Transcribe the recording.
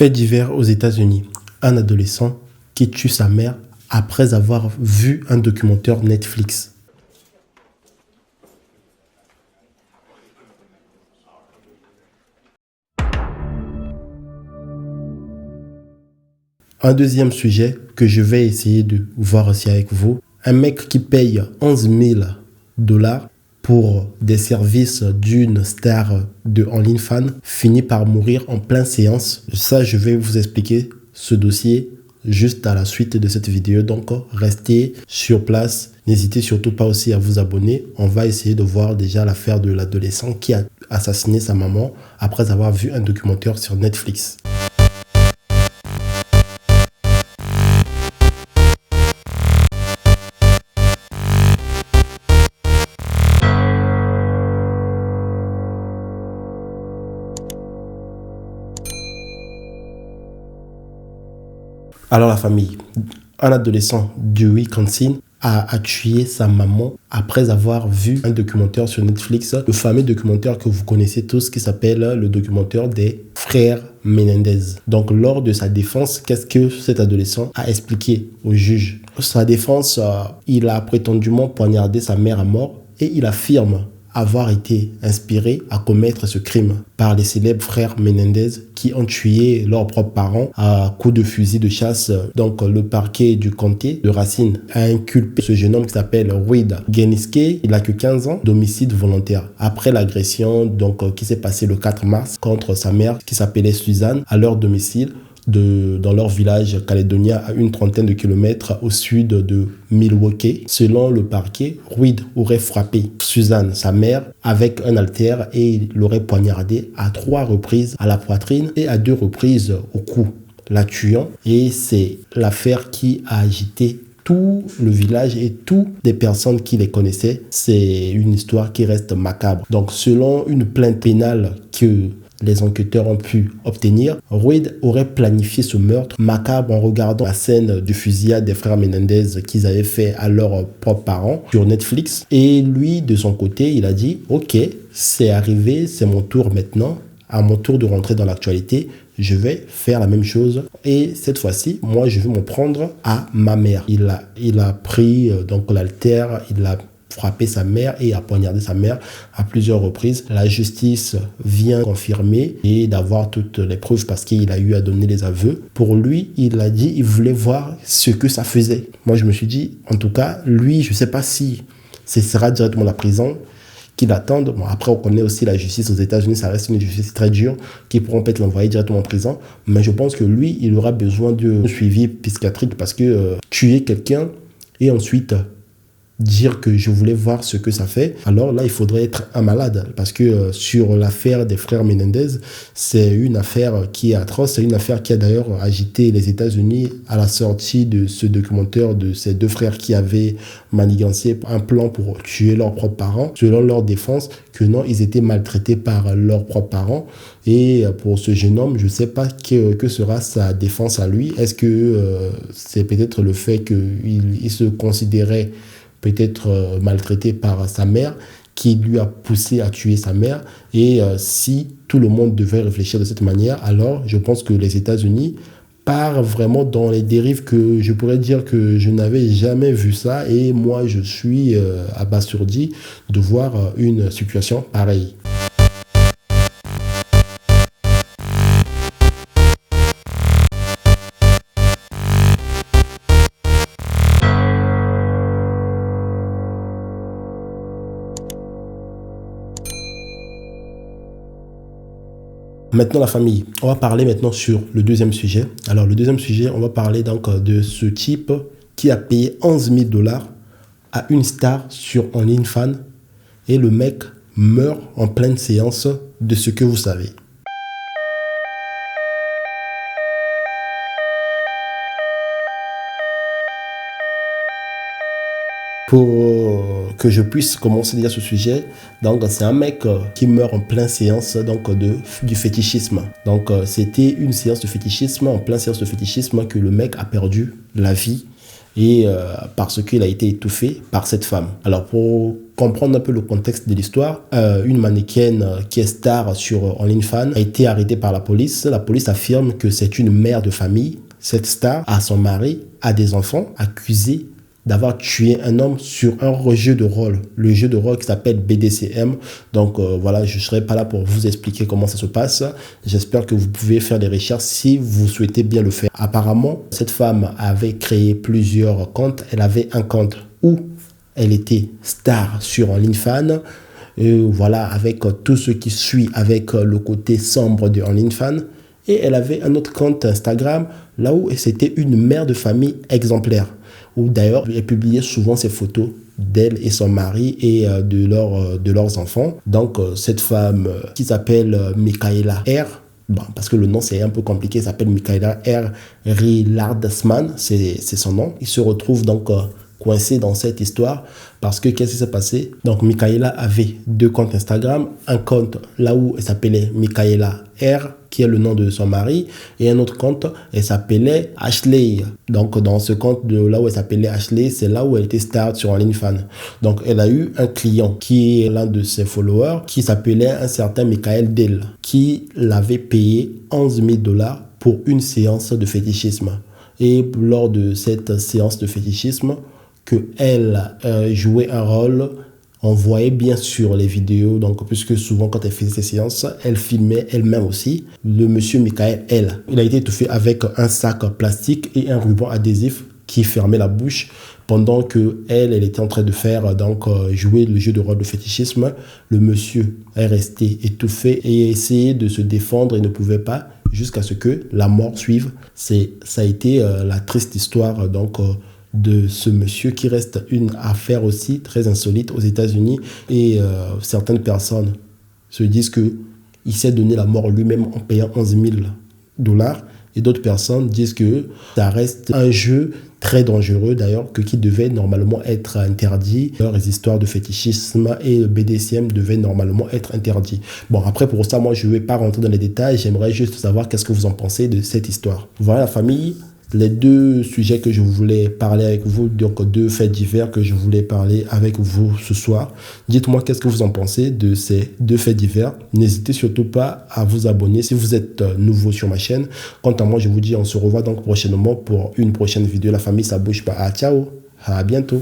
Fait divers aux États-Unis. Un adolescent qui tue sa mère après avoir vu un documentaire Netflix. Un deuxième sujet que je vais essayer de voir aussi avec vous. Un mec qui paye 11 000 $ pour des services d'une star de OnlyFans finit par mourir en pleine séance. Ça, je vais vous expliquer ce dossier juste à la suite de cette vidéo. Donc, restez sur place. N'hésitez surtout pas aussi à vous abonner. On va essayer de voir déjà l'affaire de l'adolescent qui a assassiné sa maman après avoir vu un documentaire sur Netflix. Alors la famille, un adolescent du Wisconsin a tué sa maman après avoir vu un documentaire sur Netflix, le fameux documentaire que vous connaissez tous qui s'appelle le documentaire des frères Menendez. Donc lors de sa défense, qu'est-ce que cet adolescent a expliqué au juge? Sa défense, il a prétendument poignardé sa mère à mort et il affirme avoir été inspiré à commettre ce crime par les célèbres frères Menendez qui ont tué leurs propres parents à coups de fusil de chasse. Donc le parquet du comté de Racine a inculpé ce jeune homme qui s'appelle Reed Geniske. Il a que 15 ans, d'homicide volontaire. Après l'agression qui s'est passée le 4 mars contre sa mère qui s'appelait Suzanne à leur domicile dans leur village calédonien à une trentaine de kilomètres au sud de Milwaukee. Selon le parquet, Reed aurait frappé Suzanne, sa mère, avec un halter et il l'aurait poignardé à 3 reprises à la poitrine et à 2 reprises au cou, la tuant. Et c'est l'affaire qui a agité tout le village et toutes les personnes qui les connaissaient. C'est une histoire qui reste macabre. Donc selon une plainte pénale que les enquêteurs ont pu obtenir, Reed aurait planifié ce meurtre macabre en regardant la scène du fusillade des frères Menendez qu'ils avaient fait à leurs propres parents sur Netflix. Et lui, de son côté, il a dit « Ok, c'est arrivé, c'est mon tour maintenant, à mon tour de rentrer dans l'actualité, je vais faire la même chose. Et cette fois-ci, moi, je vais m'en prendre à ma mère. » Il a pris l'halter, il a frappé sa mère et a poignardé sa mère à plusieurs reprises. La justice vient confirmer et d'avoir toutes les preuves parce qu'il a eu à donner les aveux. Pour lui, il a dit il voulait voir ce que ça faisait. Moi, je me suis dit, en tout cas, lui, je ne sais pas si ce sera directement la prison qu'il attend. Bon, après, on connaît aussi la justice aux États-Unis, ça reste une justice très dure qui pourront peut-être l'envoyer directement en prison. Mais je pense que lui, il aura besoin de suivi psychiatrique parce que tuer quelqu'un et ensuite dire que je voulais voir ce que ça fait, alors là, il faudrait être un malade. Parce que sur l'affaire des frères Menendez, c'est une affaire qui est atroce. C'est une affaire qui a d'ailleurs agité les États-Unis à la sortie de ce documentaire de ces 2 frères qui avaient manigancé un plan pour tuer leurs propres parents. Selon leur défense, que non, ils étaient maltraités par leurs propres parents. Et pour ce jeune homme, je ne sais pas que sera sa défense à lui. Est-ce que c'est peut-être le fait qu'il se considérait peut-être maltraité par sa mère, qui lui a poussé à tuer sa mère. Et si tout le monde devait réfléchir de cette manière, alors je pense que les États-Unis partent vraiment dans les dérives que je pourrais dire que je n'avais jamais vu ça. Et moi, je suis abasourdi de voir une situation pareille. Maintenant la famille, on va parler maintenant sur le deuxième sujet. Alors le deuxième sujet, on va parler donc de ce type qui a payé 11 000 $ à une star sur OnlyFans et le mec meurt en pleine séance de ce que vous savez. Pour que je puisse commencer déjà ce sujet, donc c'est un mec qui meurt en pleine séance du fétichisme. Donc c'était une séance de fétichisme, en pleine séance de fétichisme que le mec a perdu la vie et parce qu'il a été étouffé par cette femme. Alors pour comprendre un peu le contexte de l'histoire, une mannequin qui est star sur OnlyFans a été arrêtée par la police. La police affirme que c'est une mère de famille. Cette star a son mari, a des enfants, accusés d'avoir tué un homme sur un jeu de rôle. Le jeu de rôle qui s'appelle BDSM. Donc voilà, je ne serai pas là pour vous expliquer comment ça se passe. J'espère que vous pouvez faire des recherches si vous souhaitez bien le faire. Apparemment, cette femme avait créé plusieurs comptes. Elle avait un compte où elle était star sur OnlyFans. Voilà, avec tout ce qui suit, avec le côté sombre de OnlyFans. Et elle avait un autre compte Instagram, là où c'était une mère de famille exemplaire. Où d'ailleurs, elle publiait souvent ses photos d'elle et son mari et de leurs enfants. Donc, cette femme qui s'appelle Michaela R., bon, parce que le nom c'est un peu compliqué, elle s'appelle Michaela R. Rillardsman, c'est son nom. Il se retrouve donc coincé dans cette histoire parce que qu'est-ce qui s'est passé? Donc, Michaela avait deux comptes Instagram, un compte là où elle s'appelait Michaela R., qui est le nom de son mari, et un autre compte, elle s'appelait Ashley. Donc, dans ce compte de là où elle s'appelait Ashley, c'est là où elle était star sur OnlyFans. Donc, elle a eu un client qui est l'un de ses followers, qui s'appelait un certain Michael Dell, qui l'avait payé 11 000 $ pour une séance de fétichisme. Et lors de cette séance de fétichisme, qu'elle jouait un rôle. On voyait bien sur les vidéos, donc, puisque souvent quand elle faisait ses séances, elle filmait elle-même aussi. Le monsieur Michael L. Il a été étouffé avec un sac plastique et un ruban adhésif qui fermait la bouche pendant que elle était en train de faire jouer le jeu de rôle de fétichisme. Le monsieur est resté étouffé et a essayé de se défendre et ne pouvait pas jusqu'à ce que la mort suive. Ça a été la triste histoire de ce monsieur qui reste une affaire aussi très insolite aux États-Unis et certaines personnes se disent qu'il s'est donné la mort lui-même en payant 11 000 $ et d'autres personnes disent que ça reste un jeu très dangereux d'ailleurs qui devait normalement être interdit. Les histoires de fétichisme et le BDSM devaient normalement être interdits. Bon, après pour ça, moi je ne vais pas rentrer dans les détails, j'aimerais juste savoir qu'est-ce que vous en pensez de cette histoire. Voilà la famille. Les deux sujets que je voulais parler avec vous, donc deux faits divers que je voulais parler avec vous ce soir. Dites-moi qu'est-ce que vous en pensez de ces deux faits divers. N'hésitez surtout pas à vous abonner si vous êtes nouveau sur ma chaîne. Quant à moi, je vous dis on se revoit donc prochainement pour une prochaine vidéo. La famille, ça bouge pas. Ah, ciao, à bientôt.